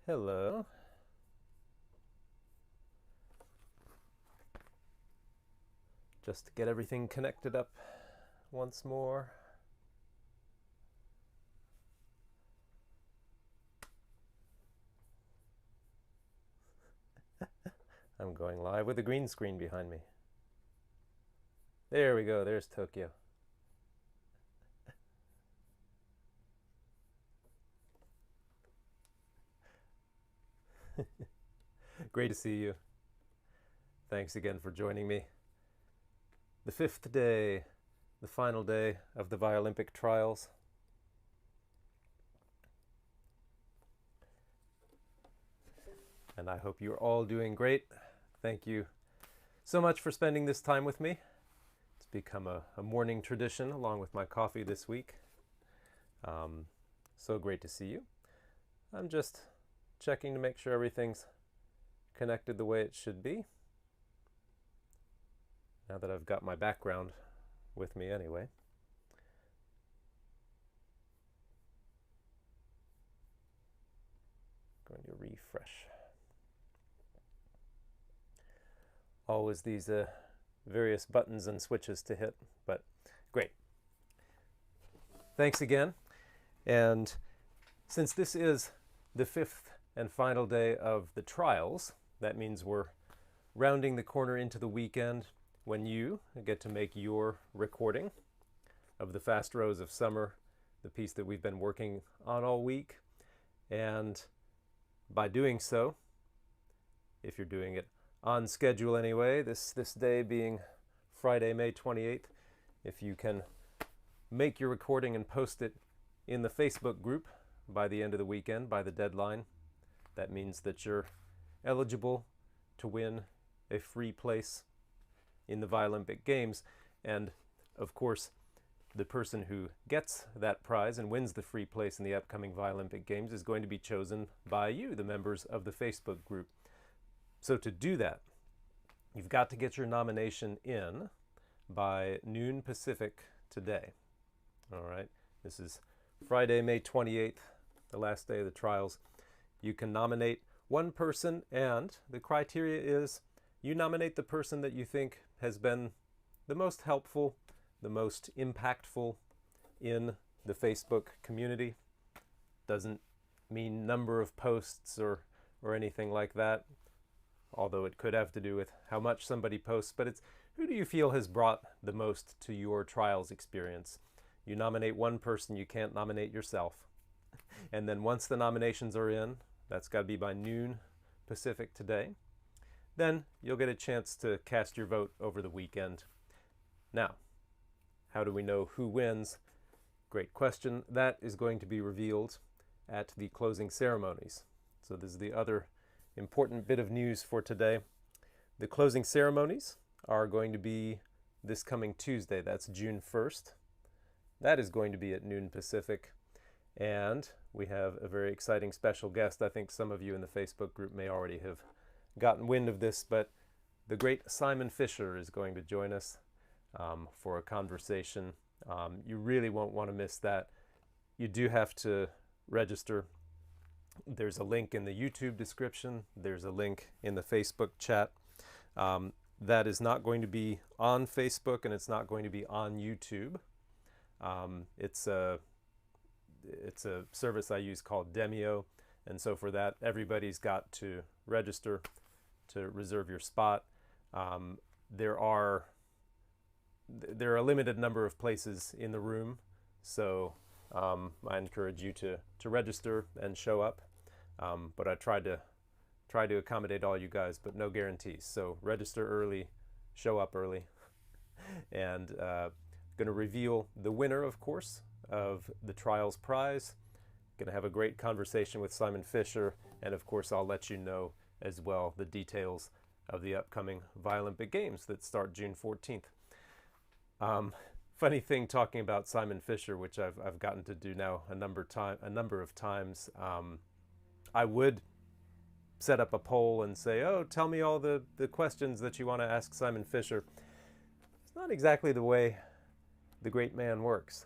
Hello. Just to get everything connected up once more. I'm going live with a green screen behind me. There we go, there's Tokyo. Great to see you. Thanks again for joining me. The fifth day, the final day of the Violympic Trials. And I hope you're all doing great. Thank you so much for spending this time with me. It's become a morning tradition along with my coffee this week. So great to see you. I'm just checking to make sure everything's connected the way it should be. Now that I've got my background with me anyway. Going to refresh. Always these various buttons and switches to hit, but great. Thanks again. And since this is the fifth and final day of the trials, that means we're rounding the corner into the weekend when you get to make your recording of the Fast Rose of Summer, the piece that we've been working on all week. And by doing so, if you're doing it on schedule anyway, this day being Friday, May 28th, if you can make your recording and post it in the Facebook group by the end of the weekend, by the deadline, that means that you're eligible to win a free place in the Violympic Games. And of course, the person who gets that prize and wins the free place in the upcoming Violympic Games is going to be chosen by you, the members of the Facebook group. So to do that, you've got to get your nomination in by noon Pacific today. All right, this is Friday, May 28th, the last day of the trials. You can nominate one person, and the criteria is you nominate the person that you think has been the most helpful, the most impactful in the Facebook community. Doesn't mean number of posts or anything like that, although it could have to do with how much somebody posts, but it's who do you feel has brought the most to your trials experience. You nominate one person, you can't nominate yourself. And then once the nominations are in, that's got to be by noon Pacific today, then you'll get a chance to cast your vote over the weekend. Now, how do we know who wins? Great question. That is going to be revealed at the closing ceremonies. So this is the other important bit of news for today. The closing ceremonies are going to be this coming Tuesday. That's June 1st. That is going to be at noon Pacific. And we have a very exciting special guest. I think some of you in the Facebook group may already have gotten wind of this, but the great Simon Fischer is going to join us for a conversation. You really won't want to miss that. You do have to register. There's a link in the YouTube description. There's a link in the Facebook chat. That is not going to be on Facebook, and it's not going to be on YouTube. It's a service I use called Demio, and so for that, everybody's got to register to reserve your spot. There are a limited number of places in the room, so I encourage you to register and show up. But I try to accommodate all you guys, but no guarantees. So register early, show up early, and going to reveal the winner, of course, of the Trials Prize. Going to have a great conversation with Simon Fischer, and of course I'll let you know as well the details of the upcoming Violympic Games that start June 14th. Funny thing talking about Simon Fischer, which I've gotten to do now a number of times. I would set up a poll and say, oh, tell me all the questions that you want to ask Simon Fischer. It's not exactly the way the great man works.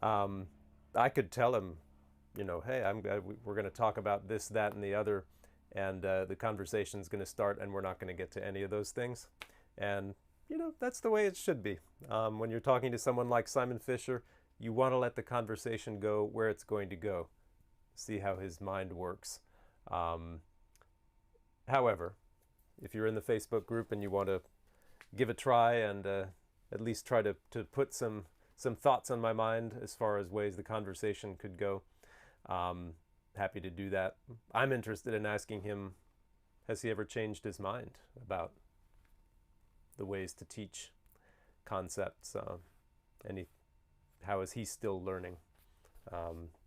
I could tell him hey, we're going to talk about this, that, and the other, and the conversation's going to start, and we're not going to get to any of those things. And, that's the way it should be. When you're talking to someone like Simon Fischer, you want to let the conversation go where it's going to go. See how his mind works. However, if you're in the Facebook group and you want to give a try and at least try to put some thoughts on my mind as far as ways the conversation could go, happy to do that. I'm interested in asking him, has he ever changed his mind about the ways to teach concepts? How is he still learning?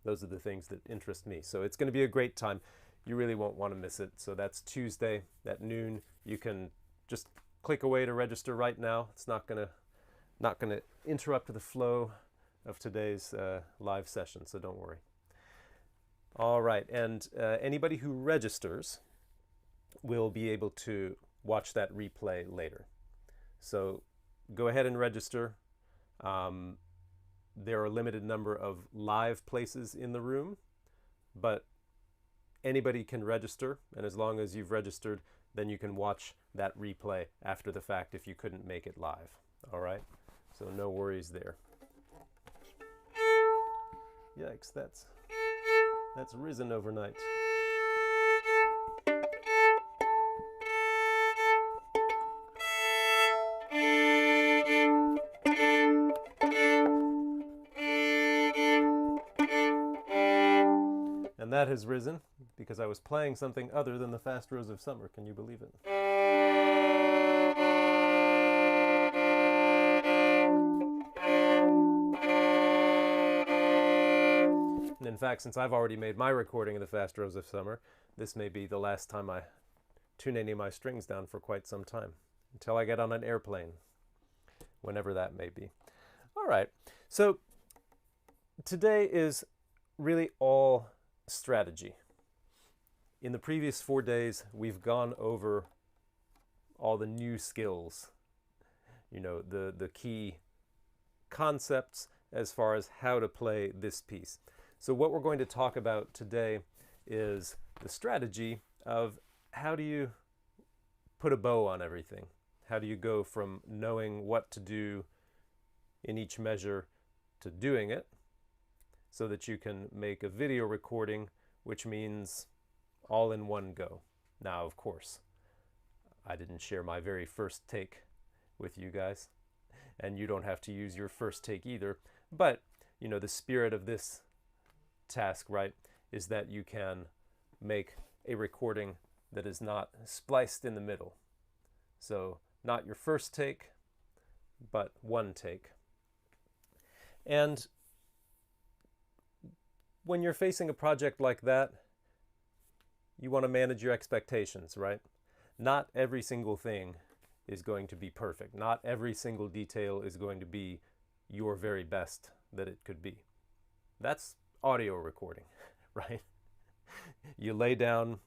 Those are the things that interest me. So it's going to be a great time. You really won't want to miss it. So that's Tuesday at noon. You can just click away to register right now. It's not going to interrupt the flow of today's live session, so don't worry. All right, and anybody who registers will be able to watch that replay later. So go ahead and register. There are a limited number of live places in the room, but anybody can register, and as long as you've registered, then you can watch that replay after the fact if you couldn't make it live. All right? So no worries there. Yikes, that's risen overnight. And that has risen because I was playing something other than the Fast Rose of Summer. Can you believe it? And in fact, since I've already made my recording of the Fast Rose of Summer, this may be the last time I tune any of my strings down for quite some time, until I get on an airplane, whenever that may be. All right, so today is really all strategy. In the previous 4 days, we've gone over all the new skills, the key concepts as far as how to play this piece. So what we're going to talk about today is the strategy of how do you put a bow on everything? How do you go from knowing what to do in each measure to doing it, so that you can make a video recording, which means all in one go. Now, of course, I didn't share my very first take with you guys, and you don't have to use your first take either, but, the spirit of this task, right, is that you can make a recording that is not spliced in the middle. So, not your first take, but one take. And when you're facing a project like that, you want to manage your expectations, right? Not every single thing is going to be perfect. Not every single detail is going to be your very best that it could be. That's audio recording, right? You lay down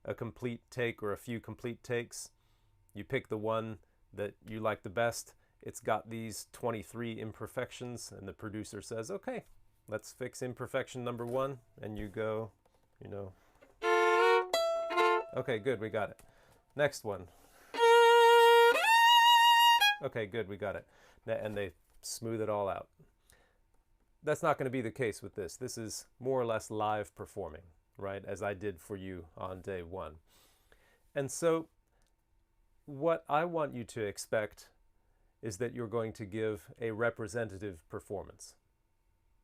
a complete take or a few complete takes. You pick the one that you like the best. It's got these 23 imperfections, and the producer says, okay, let's fix imperfection number 1, and you go, okay, good, we got it. Next one. Okay, good, we got it. And they smooth it all out. That's not going to be the case with this. This is more or less live performing, right, as I did for you on day 1. And so what I want you to expect is that you're going to give a representative performance,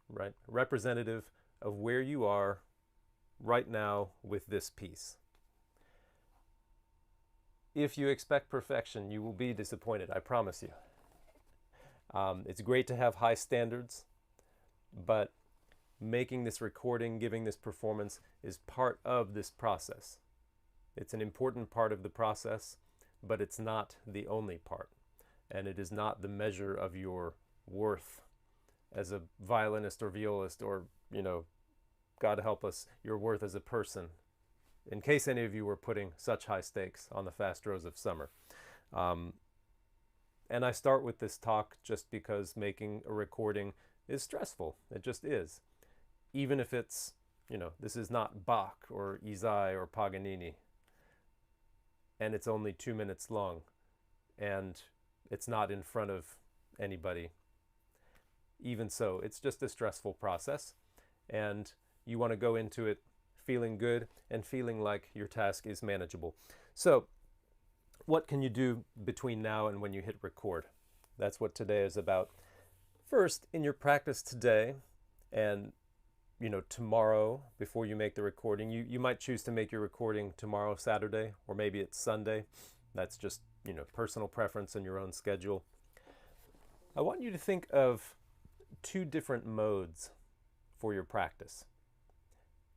right? Representative of where you are right now with this piece. If you expect perfection, you will be disappointed, I promise you. It's great to have high standards, but making this recording, giving this performance is part of this process. It's an important part of the process, but it's not the only part. And it is not the measure of your worth as a violinist or violist, or, God help us, your worth as a person, in case any of you were putting such high stakes on the Fast Rose of Summer. And I start with this talk just because making a recording is stressful. It just is. Even if it's this is not Bach or Isai or Paganini, and it's only 2 minutes long, and it's not in front of anybody. Even so, it's just a stressful process, and you want to go into it feeling good and feeling like your task is manageable. So, what can you do between now and when you hit record? That's what today is about. First, in your practice today and tomorrow, before you make the recording, you might choose to make your recording tomorrow, Saturday, or maybe it's Sunday. That's just, personal preference and your own schedule. I want you to think of 2 different modes for your practice.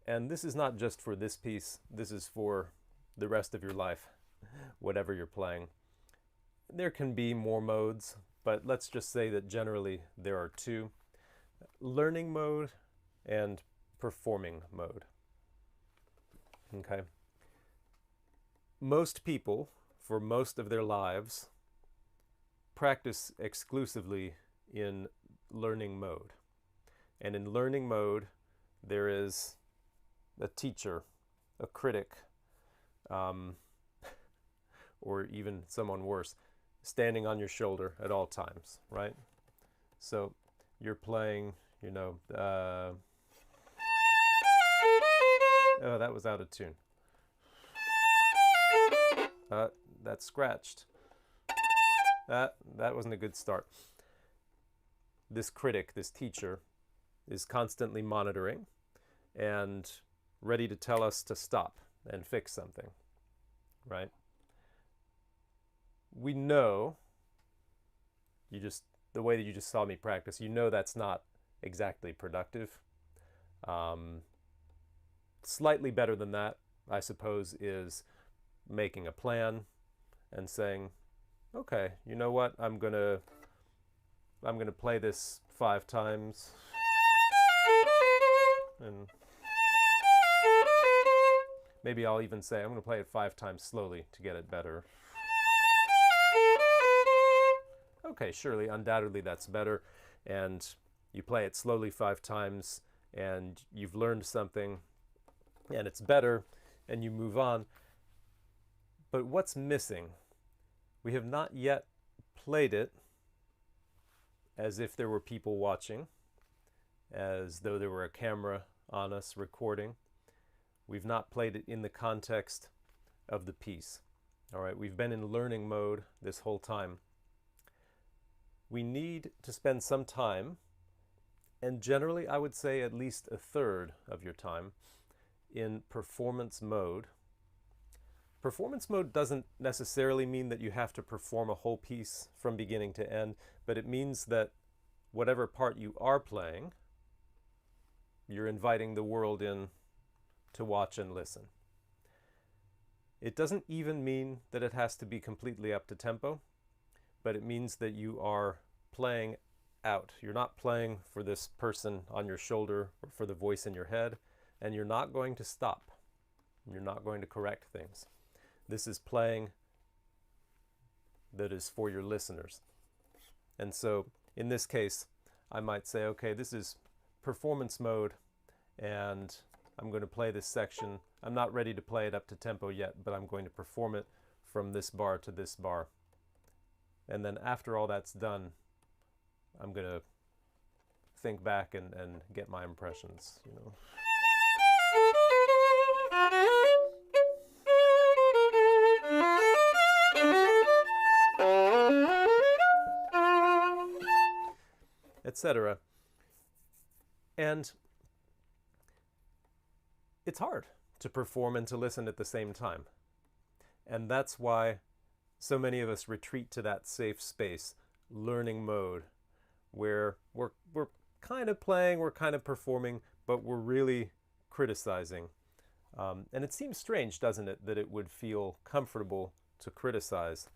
And this is not just for this piece, this is for the rest of your life, whatever you're playing. There can be more modes, but let's just say that generally there are 2. Learning mode and performing mode. Okay. Most people, for most of their lives, practice exclusively in learning mode. And in learning mode, there is a teacher, a critic, or even someone worse, standing on your shoulder at all times, right? So you're playing, oh, that was out of tune. That scratched. That wasn't a good start. This critic, this teacher, is constantly monitoring and ready to tell us to stop and fix something, right? We know, the way that you just saw me practice, that's not exactly productive. Slightly better than that, I suppose, is making a plan and saying, okay, you know what, I'm gonna play this 5 times, and maybe I'll even say I'm gonna play it 5 times slowly to get it better. Okay, surely, undoubtedly that's better, and you play it slowly 5 times, and you've learned something, and it's better, and you move on. But what's missing? We have not yet played it as if there were people watching, as though there were a camera on us recording. We've not played it in the context of the piece. All right, we've been in learning mode this whole time. We need to spend some time, and generally I would say at least a third of your time, in performance mode. Performance mode doesn't necessarily mean that you have to perform a whole piece from beginning to end, but it means that whatever part you are playing, you're inviting the world in to watch and listen. It doesn't even mean that it has to be completely up to tempo, but it means that you are playing out. You're not playing for this person on your shoulder or for the voice in your head, and you're not going to stop. You're not going to correct things. This is playing that is for your listeners. And so in this case, I might say, okay, this is performance mode, and I'm going to play this section. I'm not ready to play it up to tempo yet, but I'm going to perform it from this bar to this bar. And then after all that's done, I'm going to think back and get my impressions, etc. And it's hard to perform and to listen at the same time. And that's why so many of us retreat to that safe space, learning mode, where we're kind of playing, we're kind of performing, but we're really criticizing. And it seems strange, doesn't it, that it would feel comfortable to criticize.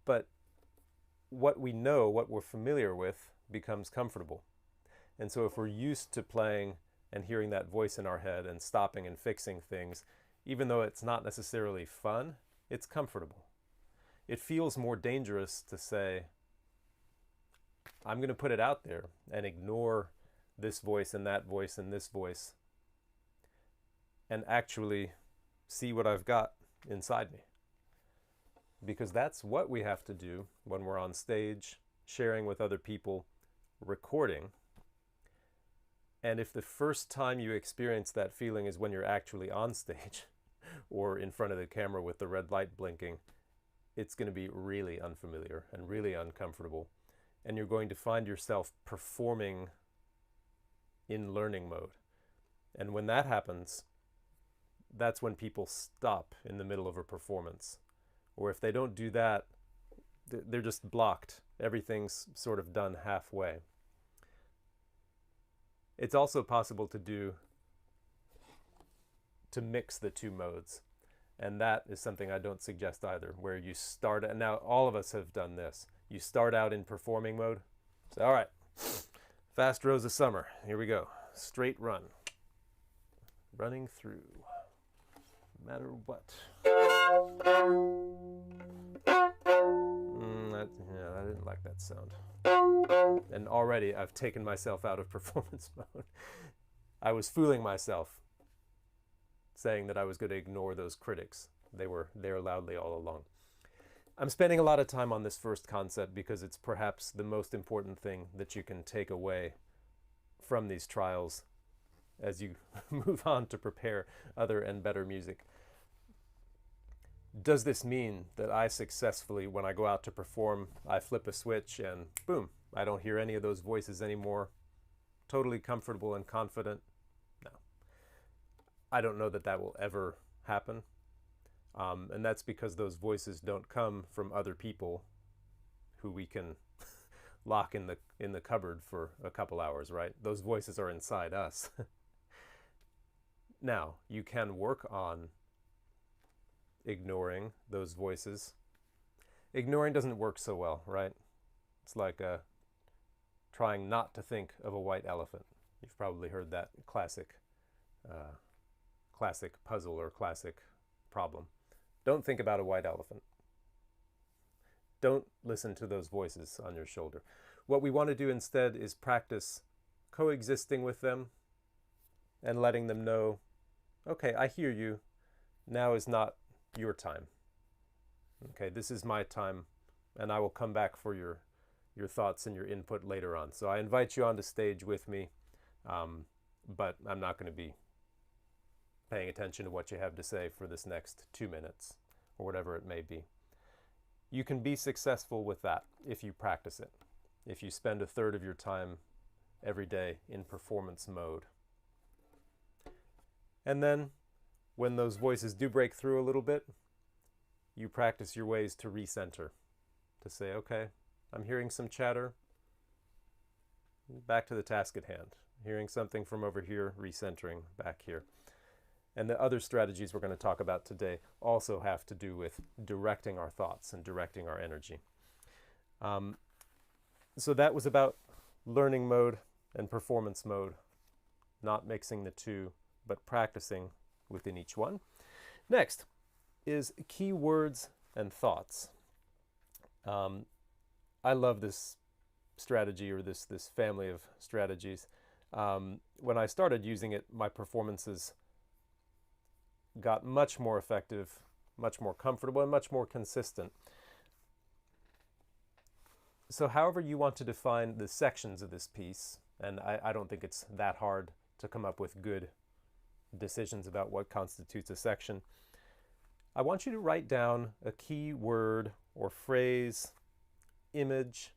But what we know, what we're familiar with, becomes comfortable. And so if we're used to playing and hearing that voice in our head and stopping and fixing things, even though it's not necessarily fun, it's comfortable. It feels more dangerous to say, I'm going to put it out there and ignore this voice and that voice and this voice and actually see what I've got inside me. Because that's what we have to do when we're on stage, sharing with other people, recording. And if the first time you experience that feeling is when you're actually on stage or in front of the camera with the red light blinking, it's going to be really unfamiliar and really uncomfortable. And you're going to find yourself performing in learning mode. And when that happens, that's when people stop in the middle of a performance. Or if they don't do that, they're just blocked. Everything's sort of done halfway. It's also possible to mix the two modes. And that is something I don't suggest either, where you start, and now all of us have done this. You start out in performing mode. Say, all right, Fast Rose of Summer. Here we go. Straight run. Running through. No matter what. I didn't like that sound. And already I've taken myself out of performance mode. I was fooling myself, saying that I was going to ignore those critics. They were there loudly all along. I'm spending a lot of time on this first concept because it's perhaps the most important thing that you can take away from these trials as you move on to prepare other and better music. Does this mean that I successfully, when I go out to perform, I flip a switch and boom, I don't hear any of those voices anymore? Totally comfortable and confident? No. I don't know that that will ever happen. And that's because those voices don't come from other people who we can lock in the cupboard for a couple hours, right? Those voices are inside us. Now, you can work on ignoring those voices. Ignoring doesn't work so well, right? It's like trying not to think of a white elephant. You've probably heard that classic puzzle or classic problem. Don't think about a white elephant. Don't listen to those voices on your shoulder. What we want to do instead is practice coexisting with them and letting them know, okay, I hear you. Now is not your time. Okay, this is my time, and I will come back for your thoughts and your input later on. So I invite you onto stage with me, but I'm not going to be paying attention to what you have to say for this next 2 minutes, or whatever it may be. You can be successful with that if you practice it, if you spend a third of your time every day in performance mode. And then, when those voices do break through a little bit, you practice your ways to recenter, to say, okay, I'm hearing some chatter, back to the task at hand. Hearing something from over here, recentering back here. And the other strategies we're going to talk about today also have to do with directing our thoughts and directing our energy. So that was about learning mode and performance mode, not mixing the two, but practicing within each one. Next is key words and thoughts. I love this strategy, or this family of strategies. When I started using it, my performances got much more effective, much more comfortable, and much more consistent. So however you want to define the sections of this piece, and I don't think it's that hard to come up with good decisions about what constitutes a section, I want you to write down a key word or phrase, image.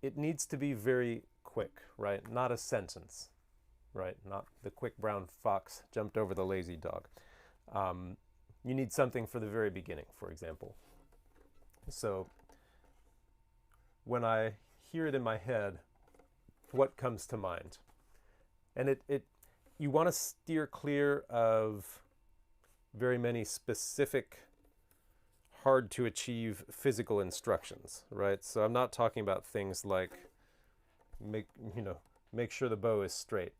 It needs to be very quick, right? Not a sentence, right? Not the quick brown fox jumped over the lazy dog. You need something for the very beginning, for example. So when I hear it in my head, what comes to mind? And you want to steer clear of very many specific, hard to achieve physical instructions, right? So I'm not talking about things like make sure the bow is straight.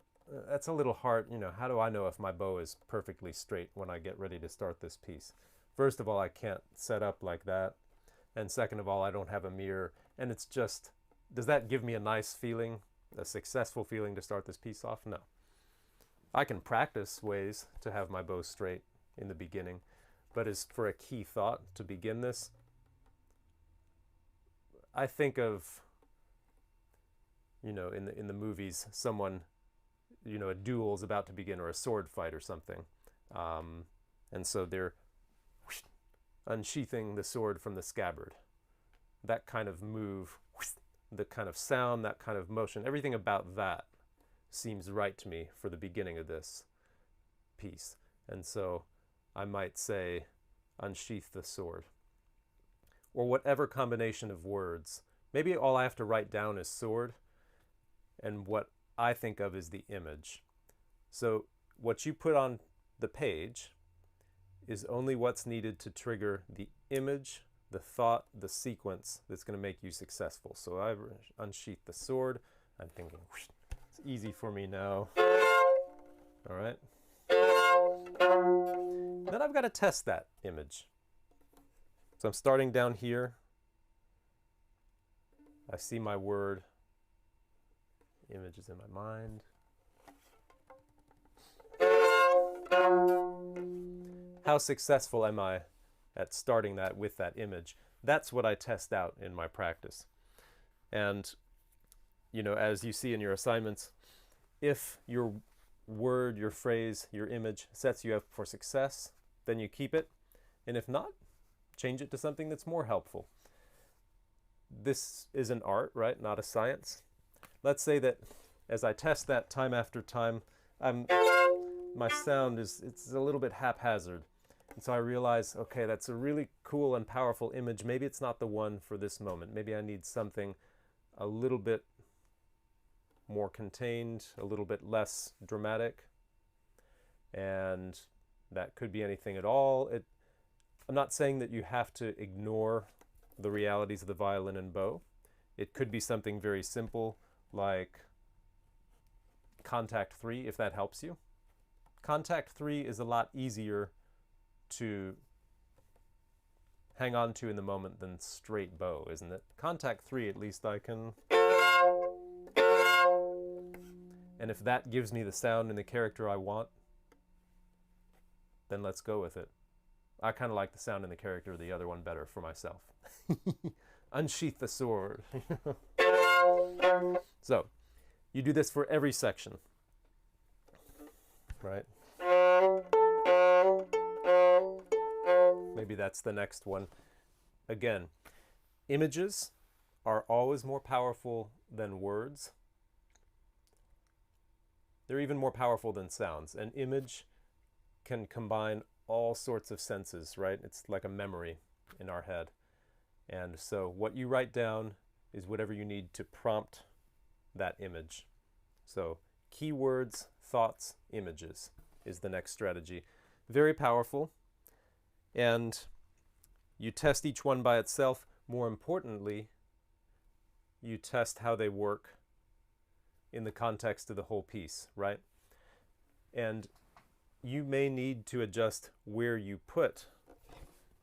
That's a little hard. How do I know if my bow is perfectly straight when I get ready to start this piece? First of all, I can't set up like that. And second of all, I don't have a mirror. And it's just, does that give me a nice feeling, a successful feeling to start this piece off? No. I can practice ways to have my bow straight in the beginning, but as for a key thought to begin this, I think of, you know, in the movies, someone, you know, a duel's about to begin, or a sword fight or something, and so they're unsheathing the sword from the scabbard. That kind of move, the kind of sound, that kind of motion, everything about that seems right to me for the beginning of this piece. And so I might say, unsheath the sword. Or whatever combination of words. Maybe all I have to write down is sword, and what I think of is the image. So what you put on the page is only what's needed to trigger the image, the thought, the sequence that's going to make you successful. So I unsheath the sword. I'm thinking, it's easy for me now. All right. Then I've got to test that image. So I'm starting down here. I see my word. Image is in my mind. How successful am I at starting that with that image? That's what I test out in my practice. And, you know, as you see in your assignments, if your word, your phrase, your image sets you up for success, then you keep it. And if not, change it to something that's more helpful. This is an art, right? Not a science. Let's say that as I test that time after time, my sound it's a little bit haphazard. And so I realize, okay, that's a really cool and powerful image. Maybe it's not the one for this moment. Maybe I need something a little bit more contained, a little bit less dramatic. And that could be anything at all. I'm not saying that you have to ignore the realities of the violin and bow. It could be something very simple like contact 3, if that helps you. Contact 3 is a lot easier to hang on to in the moment than straight bow, isn't it? Contact 3, at least I can. And if that gives me the sound and the character I want, then let's go with it. I kind of like the sound and the character of the other one better for myself. Unsheath the sword. So, you do this for every section, right? Maybe that's the next one. Again, images are always more powerful than words. They're even more powerful than sounds. An image can combine all sorts of senses, right? It's like a memory in our head. And so what you write down is whatever you need to prompt that image. So keywords, thoughts, images is the next strategy. Very powerful. And you test each one by itself. More importantly, you test how they work in the context of the whole piece, right? And you may need to adjust where you put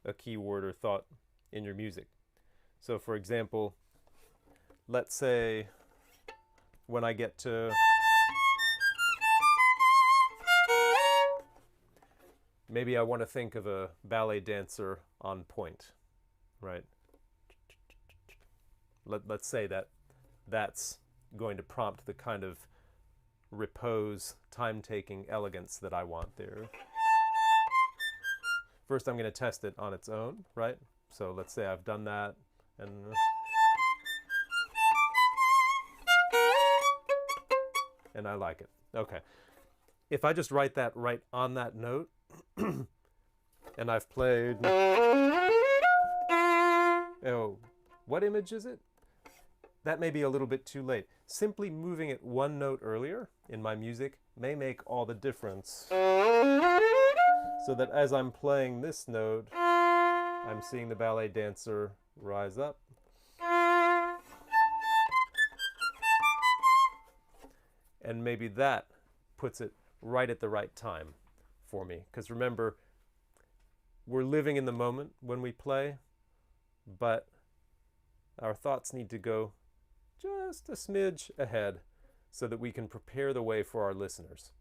a keyword or thought in your music. So for example, let's say when I get to maybe I want to think of a ballet dancer on point, right? Let's say that that's going to prompt the kind of repose, time-taking elegance that I want there. First, I'm going to test it on its own, right? So let's say I've done that, and I like it. Okay. If I just write that right on that note, and I've played... Oh, what image is it? That may be a little bit too late. Simply moving it one note earlier in my music may make all the difference. So that as I'm playing this note, I'm seeing the ballet dancer rise up. And maybe that puts it right at the right time for me. Because remember, we're living in the moment when we play, but our thoughts need to go just a smidge ahead so that we can prepare the way for our listeners.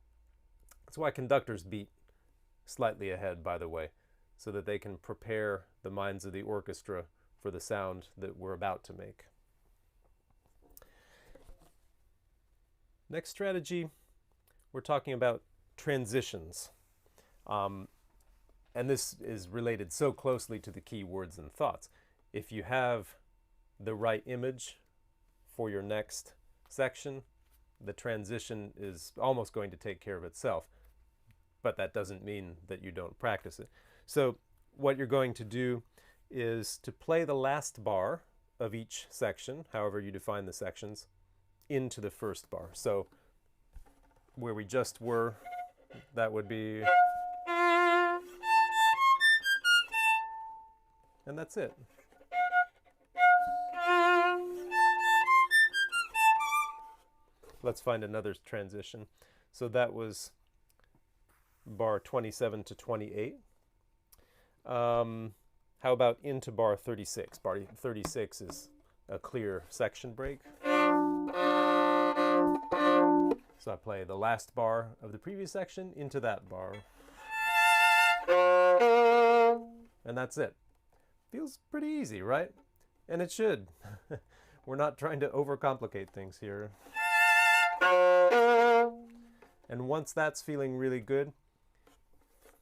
That's why conductors beat slightly ahead, by the way, so that they can prepare the minds of the orchestra for the sound that we're about to make. Next strategy, we're talking about transitions. And this is related so closely to the key words and thoughts. If you have the right image for your next section, the transition is almost going to take care of itself. But that doesn't mean that you don't practice it. So what you're going to do is to play the last bar of each section, however you define the sections, into the first bar. So where we just were, that would be... And that's it. Let's find another transition. So that was bar 27 to 28. How about into bar 36? Bar 36 is a clear section break. So I play the last bar of the previous section into that bar. And that's it. Feels pretty easy, right? And it should. We're not trying to overcomplicate things here. And once that's feeling really good,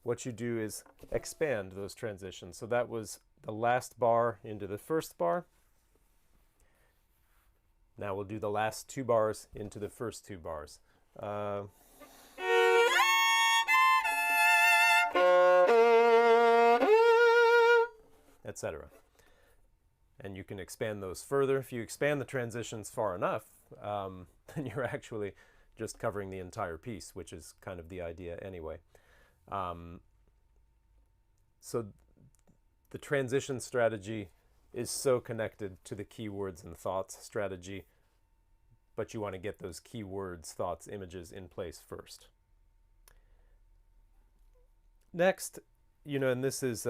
what you do is expand those transitions. So that was the last bar into the first bar. Now we'll do the last two bars into the first two bars. Etc. And you can expand those further. If you expand the transitions far enough, then you're actually just covering the entire piece, which is kind of the idea anyway. So the transition strategy is so connected to the keywords and thoughts strategy, but you want to get those keywords, thoughts, images in place first. Next, and this is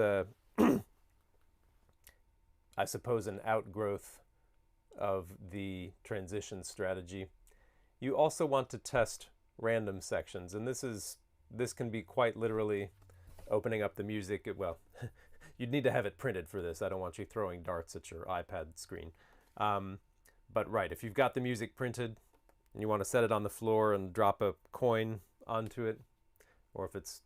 I suppose an outgrowth of the transition strategy. You also want to test random sections, and this can be quite literally opening up the music. Well, you'd need to have it printed for this. I don't want you throwing darts at your iPad screen. But right, if you've got the music printed and you want to set it on the floor and drop a coin onto it, or if it's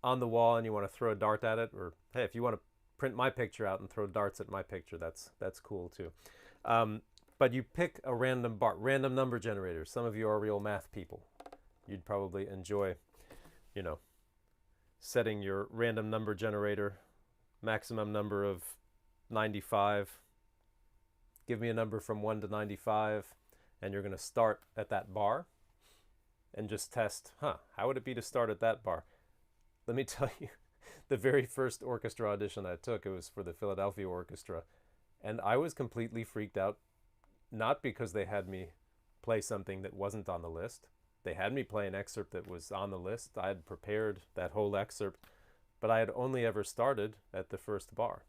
on the wall and you want to throw a dart at it, or hey, if you want to print my picture out and throw darts at my picture, that's cool too. But you pick a random number generator. Some of you are real math people. You'd probably enjoy, setting your random number generator, maximum number of 95. Give me a number from 1 to 95, and you're going to start at that bar and just test, how would it be to start at that bar? Let me tell you, the very first orchestra audition I took, it was for the Philadelphia Orchestra, and I was completely freaked out, not because they had me play something that wasn't on the list. They had me play an excerpt that was on the list. I had prepared that whole excerpt, but I had only ever started at the first bar.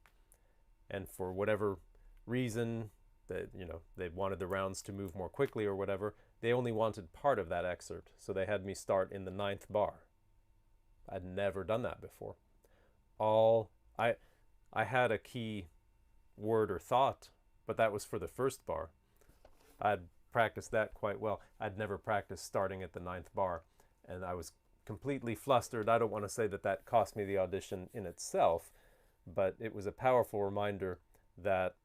And for whatever reason, that they wanted the rounds to move more quickly or whatever, they only wanted part of that excerpt, so they had me start in the 9th bar. I'd never done that before. I had a key word or thought, but that was for the first bar. I'd practiced that quite well. I'd never practiced starting at the 9th bar, and I was completely flustered. I don't want to say that that cost me the audition in itself, but it was a powerful reminder that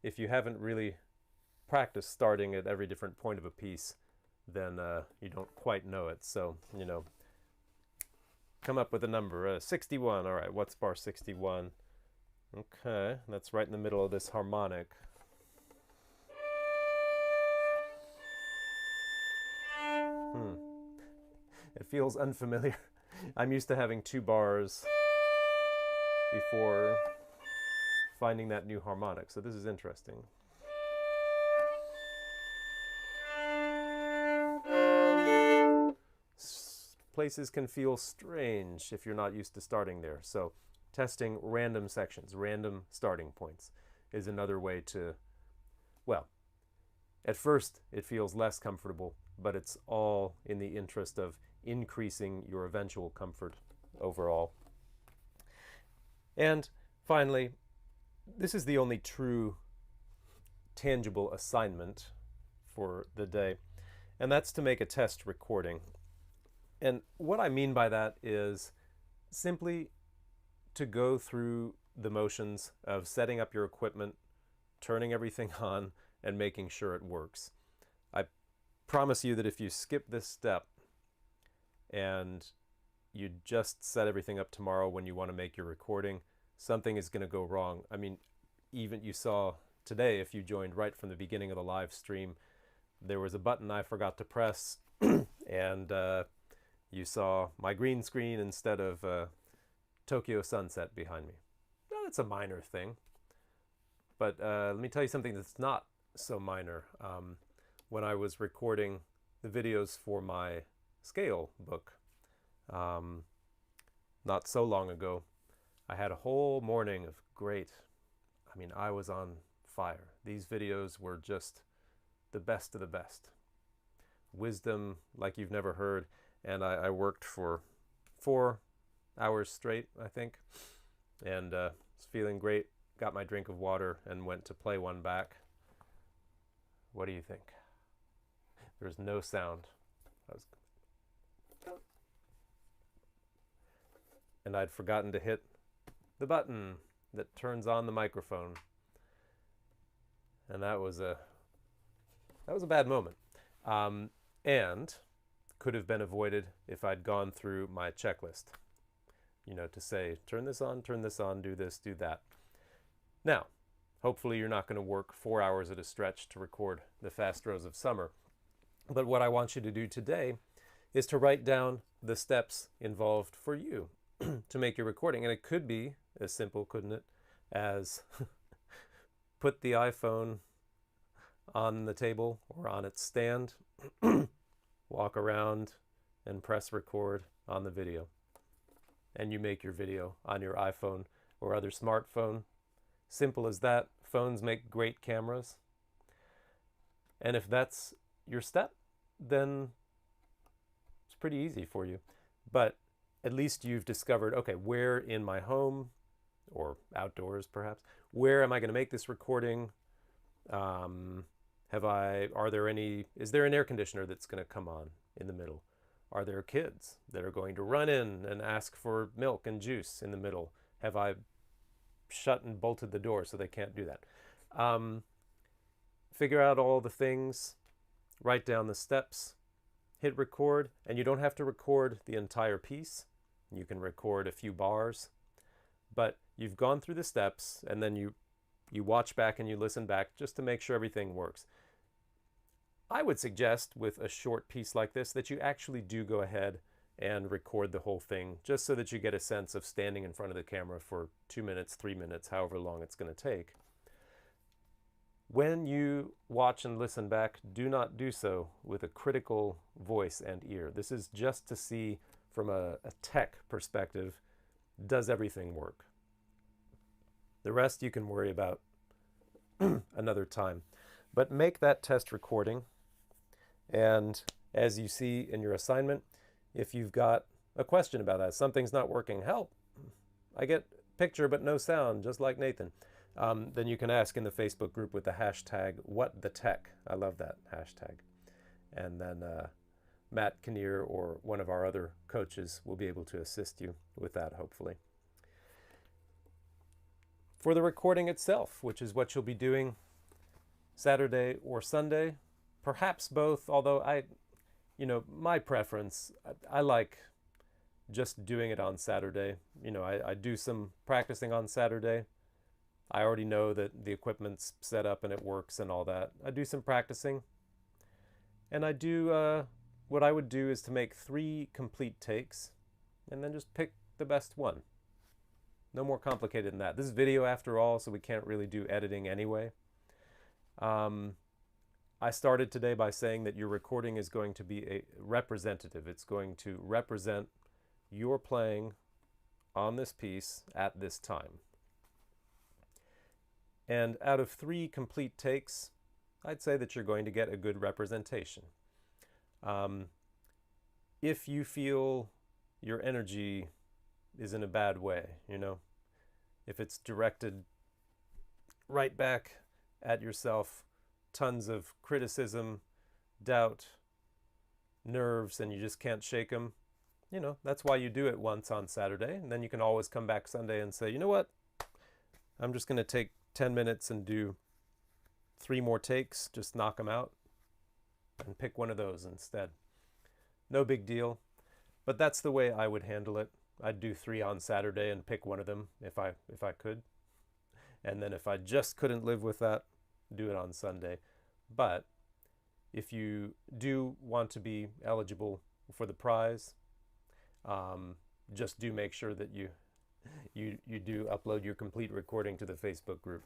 if you haven't really practiced starting at every different point of a piece, then you don't quite know it. So, come up with a number. 61. All right, what's bar 61? Okay, that's right in the middle of this harmonic. It feels unfamiliar. I'm used to having 2 bars before finding that new harmonic, so this is interesting. Places can feel strange if you're not used to starting there, so testing random sections, random starting points is another way to, well, at first it feels less comfortable, but it's all in the interest of increasing your eventual comfort overall. And finally, this is the only true tangible assignment for the day, and that's to make a test recording. And what I mean by that is simply to go through the motions of setting up your equipment, turning everything on, and making sure it works. I promise you that if you skip this step and you just set everything up tomorrow when you want to make your recording, something is going to go wrong. I mean, even you saw today, if you joined right from the beginning of the live stream, there was a button I forgot to press, and you saw my green screen instead of Tokyo sunset behind me. Well, that's a minor thing. But let me tell you something that's not so minor. When I was recording the videos for my scale book not so long ago, I had a whole morning of I was on fire. These videos were just the best of the best. Wisdom like you've never heard. And I worked for 4 hours straight, I think, and was feeling great. Got my drink of water and went to play one back. What do you think? There's no sound. And I'd forgotten to hit the button that turns on the microphone. And that was a bad moment. And could have been avoided if I'd gone through my checklist. To say, turn this on, do this, do that. Now, hopefully you're not going to work 4 hours at a stretch to record the Fast Rose of Summer. But what I want you to do today is to write down the steps involved for you to make your recording. And it could be as simple, couldn't it, as put the iPhone on the table or on its stand, walk around and press record on the video. And you make your video on your iPhone or other smartphone. Simple as that. Phones make great cameras. And if that's your step, then it's pretty easy for you. But at least you've discovered, okay, where in my home or outdoors perhaps, where am I going to make this recording? Is there an air conditioner that's going to come on in the middle? Are there kids that are going to run in and ask for milk and juice in the middle? Have I shut and bolted the door so they can't do that? Figure out all the things, write down the steps, hit record, and you don't have to record the entire piece. You can record a few bars, but you've gone through the steps, and then you watch back and you listen back just to make sure everything works. I would suggest with a short piece like this that you actually do go ahead and record the whole thing, just so that you get a sense of standing in front of the camera for 2 minutes, 3 minutes, however long it's going to take. When you watch and listen back, do not do so with a critical voice and ear. This is just to see from a tech perspective, does everything work? The rest you can worry about another time. But make that test recording, and as you see in your assignment, if you've got a question about that, something's not working, help, I get picture but no sound, just like Nathan, then you can ask in the Facebook group with the hashtag #WhatTheTech. I love that hashtag. And then Matt Kinnear or one of our other coaches will be able to assist you with that, hopefully. For the recording itself, which is what you'll be doing Saturday or Sunday, perhaps both, although my preference, I like just doing it on Saturday. I do some practicing on Saturday. I already know that the equipment's set up and it works and all that. I do some practicing. And I do, what I would do is to make 3 complete takes and then just pick the best one. No more complicated than that. This is video after all, so we can't really do editing anyway. I started today by saying that your recording is going to be a representative. It's going to represent your playing on this piece at this time. And out of 3 complete takes, I'd say that you're going to get a good representation. if you feel your energy is in a bad way, if it's directed right back at yourself, tons of criticism, doubt, nerves, and you just can't shake them, that's why you do it once on Saturday. And then you can always come back Sunday and say, you know what? I'm just going to take 10 minutes and do 3 more takes, just knock them out, and pick one of those instead. No big deal. But that's the way I would handle it. I'd do 3 on Saturday and pick one of them if I could. And then if I just couldn't live with that, do it on Sunday. But if you do want to be eligible for the prize, just do make sure that you do upload your complete recording to the Facebook group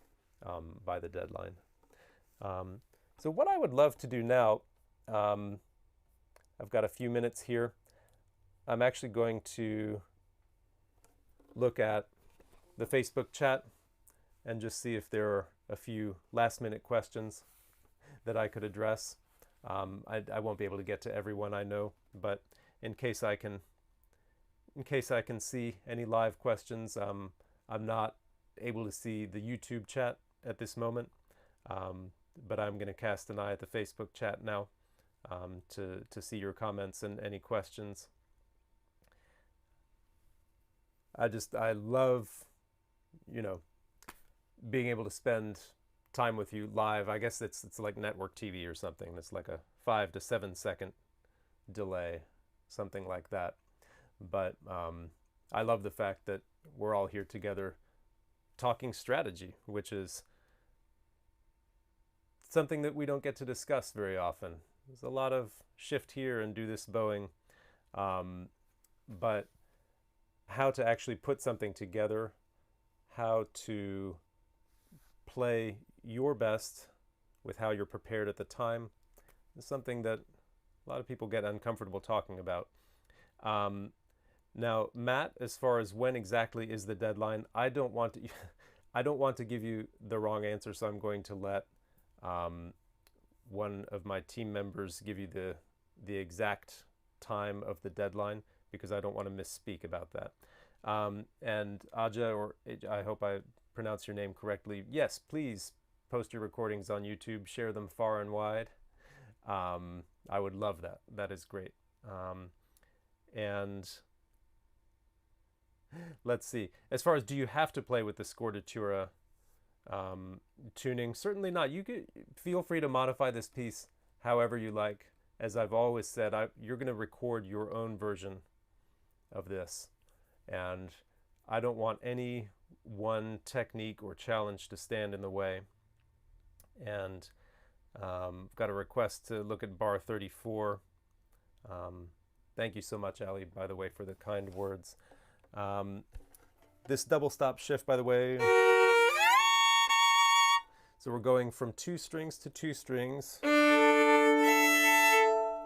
by the deadline. So what I would love to do now, I've got a few minutes here. I'm actually going to look at the Facebook chat and just see if there are a few last-minute questions that I could address. I won't be able to get to everyone, I know, but in case I can see any live questions, I'm not able to see the YouTube chat at this moment, but I'm going to cast an eye at the Facebook chat now to see your comments and any questions. I love, being able to spend time with you live. I guess it's like network TV or something. It's like a 5 to 7 second delay, something like that. But I love the fact that we're all here together talking strategy, which is something that we don't get to discuss very often. There's a lot of shift here and do this bowing, but how to actually put something together, how to play your best with how you're prepared at the time, is something that a lot of people get uncomfortable talking about. Now, Matt, as far as when exactly is the deadline, I don't want to give you the wrong answer, so I'm going to let one of my team members give you the exact time of the deadline, because I don't want to misspeak about that. And Aja, or I hope I pronounce your name correctly, yes, please post your recordings on YouTube, share them far and wide. I would love that. That is great. And let's see. As far as do you have to play with the scordatura tuning? Certainly not. You could feel free to modify this piece however you like. As I've always said, you're going to record your own version of this, and I don't want any one technique or challenge to stand in the way. And got a request to look at bar 34. Thank you so much, Ali, by the way, for the kind words. This double stop shift, by the way, so we're going from 2 strings to 2 strings, 2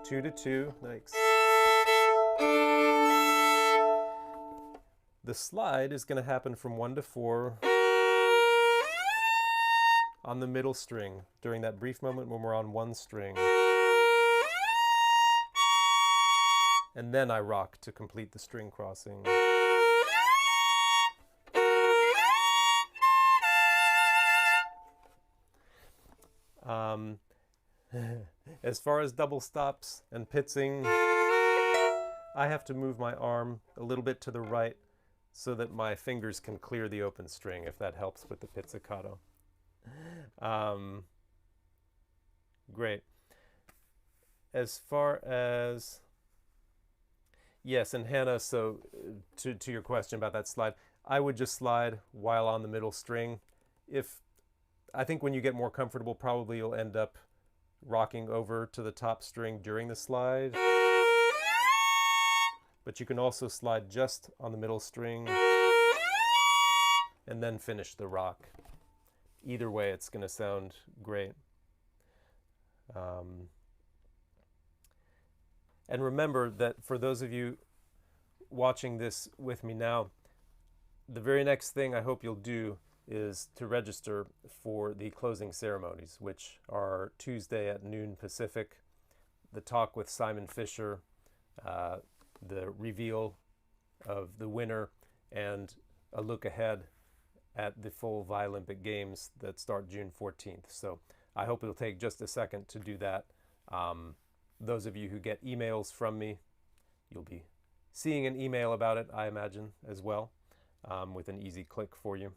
to 2, thanks. The slide is going to happen from 1 to 4 on the middle string during that brief moment when we're on 1 string. And then I rock to complete the string crossing. As far as double stops and pitzing, I have to move my arm a little bit to the right so that my fingers can clear the open string, if that helps with the pizzicato. Great. As far as, yes, and Hannah, so to your question about that slide, I would just slide while on the middle string. I think when you get more comfortable, probably you'll end up rocking over to the top string during the slide. But you can also slide just on the middle string and then finish the rock. Either way, it's going to sound great. And remember that for those of you watching this with me now, the very next thing I hope you'll do is to register for the closing ceremonies, which are Tuesday at noon Pacific. The talk with Simon Fischer, the reveal of the winner, and a look ahead at the full Violympic Games that start June 14th. So I hope it'll take just a second to do that. Those of you who get emails from me, you'll be seeing an email about it, I imagine, as well, with an easy click for you.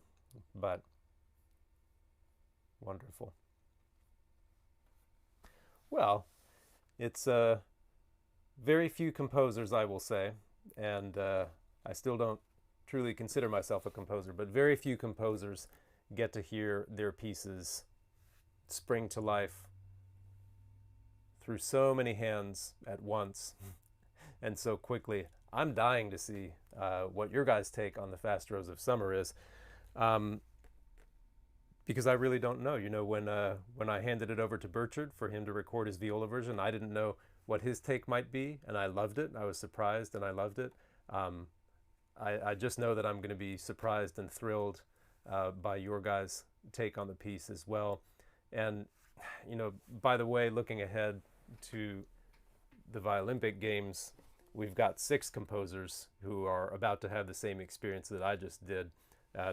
But wonderful. Well, it's very few composers, I will say, and I still don't truly consider myself a composer, but very few composers get to hear their pieces spring to life through so many hands at once and so quickly. I'm dying to see what your guys' take on the Fast Rose of Summer is, because I really don't know. You know, when I handed it over to Burchard for him to record his viola version, I didn't know what his take might be, and I loved it. I was surprised, and I loved it. I just know that I'm going to be surprised and thrilled by your guys' take on the piece as well. And, you know, by the way, looking ahead to the Violympic Games, we've got 6 composers who are about to have the same experience that I just did.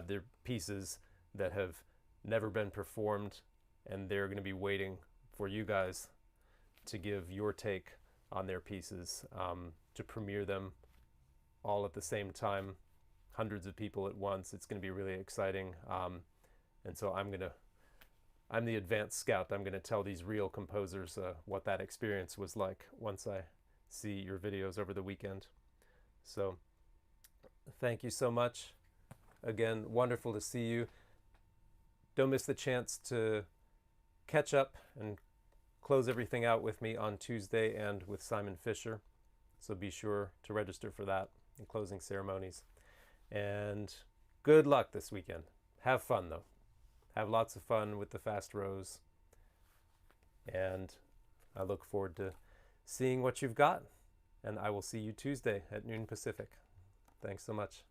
They're pieces that have never been performed, and they're going to be waiting for you guys to give your take on their pieces, to premiere them all at the same time, hundreds of people at once. It's going to be really exciting. And so I'm the advanced scout. I'm going to tell these real composers what that experience was like once I see your videos over the weekend. So thank you so much. Again, wonderful to see you. Don't miss the chance to catch up and close everything out with me on Tuesday and with Simon Fischer. So be sure to register for that in closing ceremonies. And good luck this weekend. Have fun, though. Have lots of fun with the Fast Rose. And I look forward to seeing what you've got. And I will see you Tuesday at noon Pacific. Thanks so much.